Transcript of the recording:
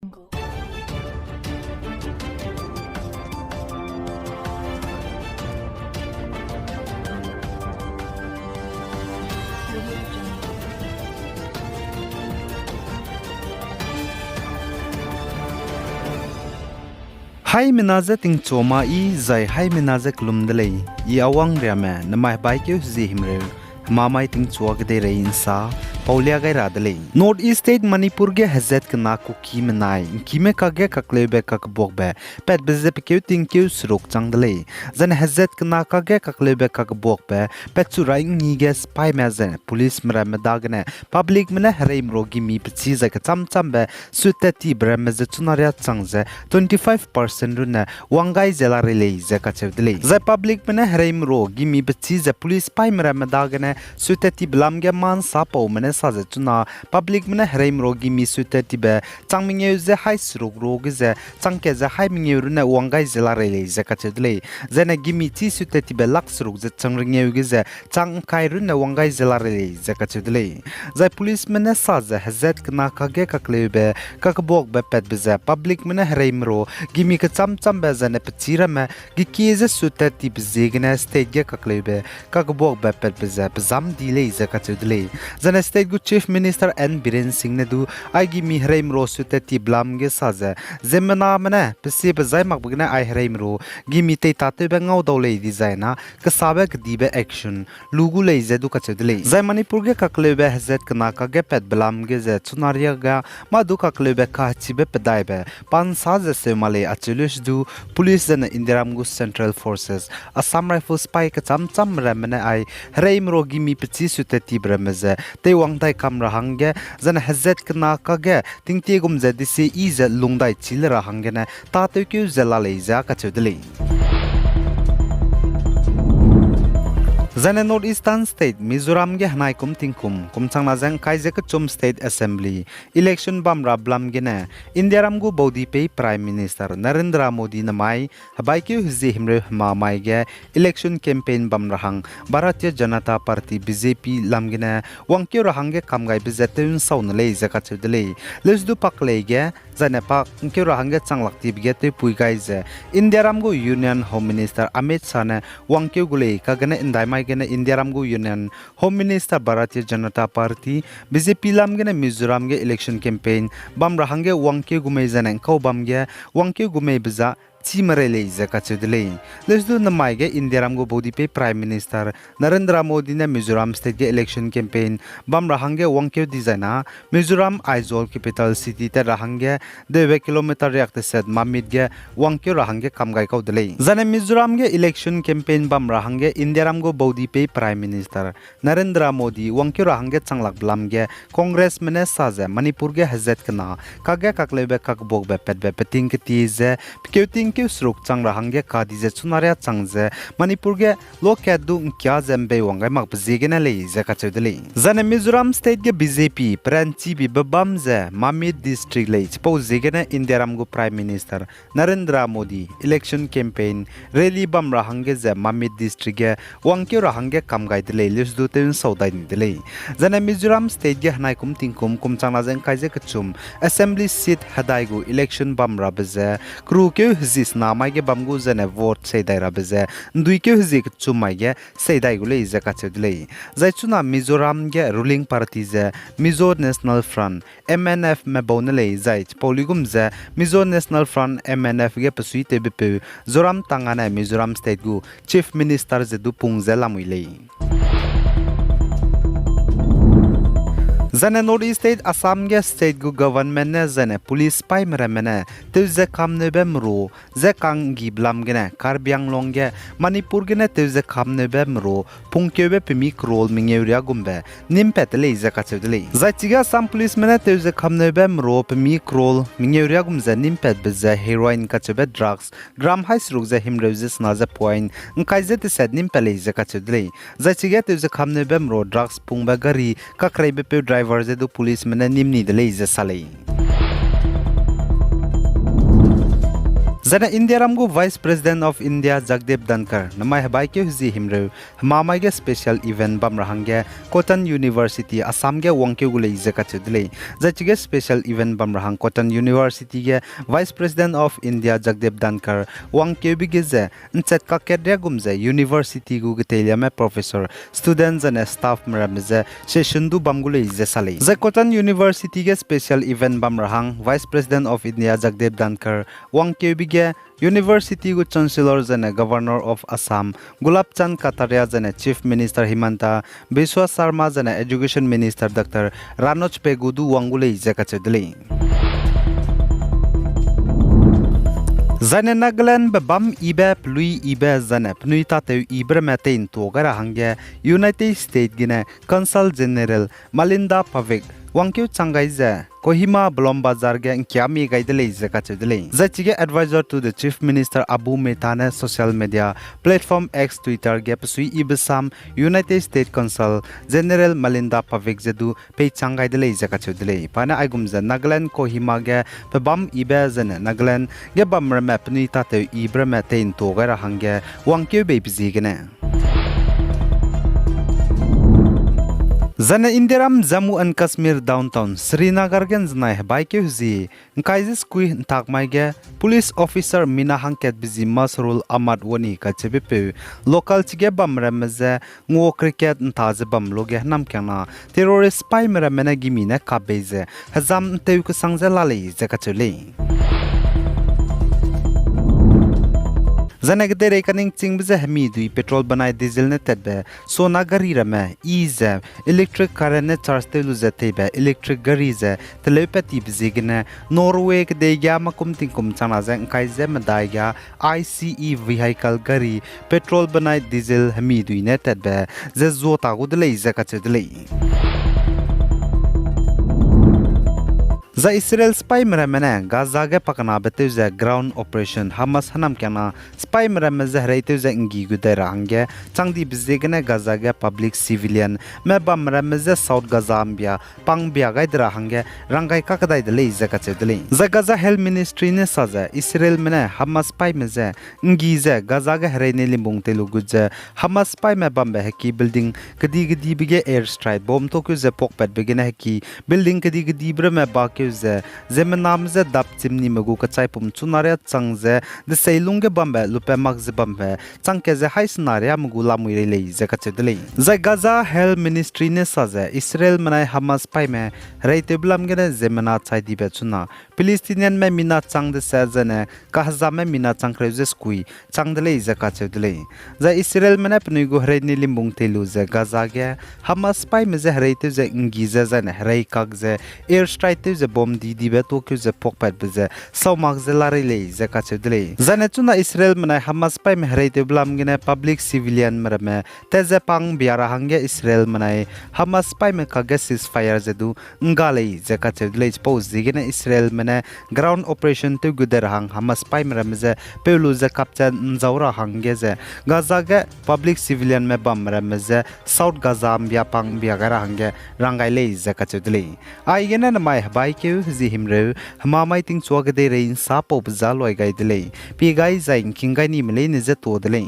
jungle. Audio jungle. Hai minaze ting choma I zai hai minaze klumdalei I awang riame namai bai ke zi himre mamai ting chuak de re insa paulia gai radalei North East State Manipur ge hazet kana ku ki menai kime ka ge kaklebe kak bokbe pet bezep ke ting ke srok changdalei zan hazet kana ka ge kaklebe kak bokbe pet chu rai ni ge spy mazen police mra medagne public mena hreim rogi mi pchi za ka cham cham be sutati bremze chunaria changze 25% runa wangai zela relay za ka chevdalei za public mena hreim rogi mi pchi za police spy mra medagne sutati blamge man sa pau mena sa za chuna public mena hreim rogi mi sutati be changmingye ze hai srok rogi ze changke za hai mingye runa wangai zela relay za ka chevdalei zana gimi chi sutati be lak srok ze changringye ge ze changkai runa wangai zela relay za ka chevdalei za police mena sa za hazet kana ka ge ka klebe ka bok be pet be za public mena hreim ro gimi ka cham cham be zana pchira me gi ki ze sutati be zegna state ge ka klebe ka bok be pet be za zam delay za ka chevdalei zana state gu chief minister N Biren Singh ne du ai gi mi hreim ro sutati blam ge sa za zemna mena psi be zai mak bgna ai hreim ro gimi te ta te be ngau dole designa ka sabe ka dibe action lugu le ze du ka chevdalei zai manipur ge ka klebe hazet kana ka ge pet blam ge ze chunaria ga ma du ka klebe ka chibe pedai be pan sa ze se male achulish du police and indiram gu central forces assam rifle spy ka cham cham ramne ai hreim ro gimi pchi sutati brameze te wangdai kam rahange zan hazet kana ka ge tingte gum ze disi I ze lungdai chil rahange na ta te kyu zela le za ka chudli Zane North Eastern State Mizoram ge hanai kum tingkum kumchangna jang kaije ka chum state assembly election bamra blam ge na Indiaram gu bodi pe prime minister Narendra Modi namai habai kyu hzi himre ma mai ge election campaign bam rahang Bharatiya Janata Party BJP lam ge na wangkyo rahang ge kamgai bizetun saun le zaka chudle lesdu pakle ge zane pak kyo rahang ge changlakti ge te puigai je Indiaram gu union home minister Amit Shah na wangkyo gule ka gane indai mai gena Indiaram gu union home minister Bharatiya Janata Party BJP lam gena Mizoram ge election campaign bam rahange wangke gume janang kau bam ge wangke gume biza chimare zaka chudle lesdu namai ge Indiaram gu bodi pe prime minister Narendra Modi na Mizoram state ge election campaign bam rahange wangke designa Mizoram Aizawl capital city te rahange 2 kilometer yak te set mamit ge wangke rahange kamgai kau dele jane Mizoram ge election campaign bam rahange Indiaram gu bodi pe prime minister Narendra Modi wangke rahange changlak blam ge congress mene saje Manipur ge hazet kana kage kaklebe kak bok be pet be peting ke tize pkeuting ke srok chang rahange ka dize chunaria changje Manipur ge loket du kya zembe wangai mak bjege na le ze ka chudle jane Mizoram state ge BJP pranchi bi babam ze Mamit district le po zege na Indiaram gu prime minister Narendra Modi election campaign rally bam rahange ze Mamit district ge wangke rahange kamgai dele lesdu ten saudai ni dele jane Mizoram state ge hanai kum tingkum kumchangna jeng kaije kchum assembly seat hadai gu election bam rabze kru ke hzis namai ge bamgu jane vote sei dai rabze ndui ke hzi kchumai ge sei dai gule iza ka chudle jaichuna Mizoram ge ruling party ze Mizo National Front MNF me bonele jai poligum ze Mizo National Front MNF ge pasui te bp Zoram tangana Mizoram state gu chief minister ze du pung ze lamuile Zane North East State Assam ge state gu government ne zane police spy mramene te ze kamne bemro ze kangi blam gene Karbiang long ge Manipur ge ne te ze kamne bemro pungkebe pimi krol mingeuria gumbe nimpetele ze kachedele zachiga Assam police mene te ze kamne bemro pimi krol mingeuria gumze nimpet be ze heroin kachebe drugs gram high sruk ze himreuses na ze point ngkaize te sed nimpele ze kachedele zachiga te ze kamne bemro drugs pungba gari kakrai be pe driver ze du police mena nimni de le ze salei Zana India ramgu Vice President of India Jagdeep Dhankar namai habai ke huzi himru hamamai ge special event bam rahange Cotton University Assam ge wangke gule izaka chudle zachige special event bam rahang Cotton University ge Vice President of India Jagdeep Dhankar wangke bigeze nchet ka kedya gumze University gu getelia me professor students and staff mramze sessiondu bam gule ize sale za Cotton University ge special event bam rahang Vice President of India Jagdeep Dhankar wangke University gu Chancellor jane Governor of Assam Gulab Chand Kataria jane Chief Minister Himanta Biswa Sharma jane Education Minister Dr. Ranoj Pegudu wangule izaka chudli Zane Nagaland bam ibe plui ibe zane pnuita te ibre metein togara hange United States gine Consul General Malinda Pavik Wangkyu Changaiza Kohima Blom Bazar ge Kyami Gaidele Zaka Chudele Zachige advisor to the Chief Minister Abu Metane social media platform X Twitter ge Pasui Ibsam United States Consul General Malinda Pavik Zedu Pe Changaidele Zaka Chudele Pana Agumza Nagaland Kohima ge Pebam Ibezane Nagaland ge Bamra map Nita te Ibrame Tein Togara Hange Wangkyu Babizigene Zana Indiram Jammu and Kashmir downtown Srinagar gen znai bike huzi kaizis kui takmai ge police officer mina hanket bizi Masrul Ahmad wani ka chebepe local chige bamra meze ngo cricket ntaze bamlo ge nam kana terrorist spy mera mena gimine kabeze hazam teu ka sangze lale ze ka chule Zanagde rekening chingbize hemi dui petrol banai diesel ne tedbe sona gari rame ease electric car ne charge te luze tebe electric gari ze telepati bizigne Norway ke de ya makum tingkum chana zeng kaize madai ya ICE vehicle gari petrol banai diesel hemi dui ne tedbe ze zota gudle ize ka chedle Za Israel spy meramene Gaza ge pakana bete ze ground operation Hamas hanam kana spy merame zahreite ze ingi gudera hange changdi bizegne Gaza ge public civilian me bam merame ze South Gaza ambia pang bia gaidra hange rangai kakadai de le ze kachedle za Gaza health ministry ne saza Israel mene Hamas spy meze ingi ze Gaza ge hreine limbung telu gudze Hamas spy me bam be heki building kadi gadi bige air strike bomb to ku ze pokpet begene heki building kadi gadi bre me ba Zeme namze dap chimni magu ka chaipum chunare changze de seilunge bambe lupe magze bambe changkeze haisnaria magu lamui le ze ka chedle za Gaza health ministry ne saze Israel manai Hamas paime reite blam gene zemena chai dibe chuna Palestinian me mina changde sajane kahza me mina changkreze skui changdele ze ka chedle za Israel mane pnui go hreini limbung telu ze Gaza ge Hamas paime ze hreite ze ingize zane hrei kakze air strike ze bom di be to ke ze pokpat beze saumag ze lare le ze ka chedle zane chuna Israel mane Hamas pai me hreite blam gene public civilian merme te ze pang biara hange Israel mane Hamas pai me ka ceasefire ze du ngale ze ka chedle pose zigene Israel mane ground operation to guder hang Hamas pai merme ze pelu ze kapcha nzaura hange ze Gaza ge public civilian me bam merme ze South Gaza ambia pang biagara hange rangai le ze ka chedle ai gene na mai bai zi himre hamamai ting chuagade rein sa pop zaloi gaidele pi gai zain kingai ni mele ne ze to dele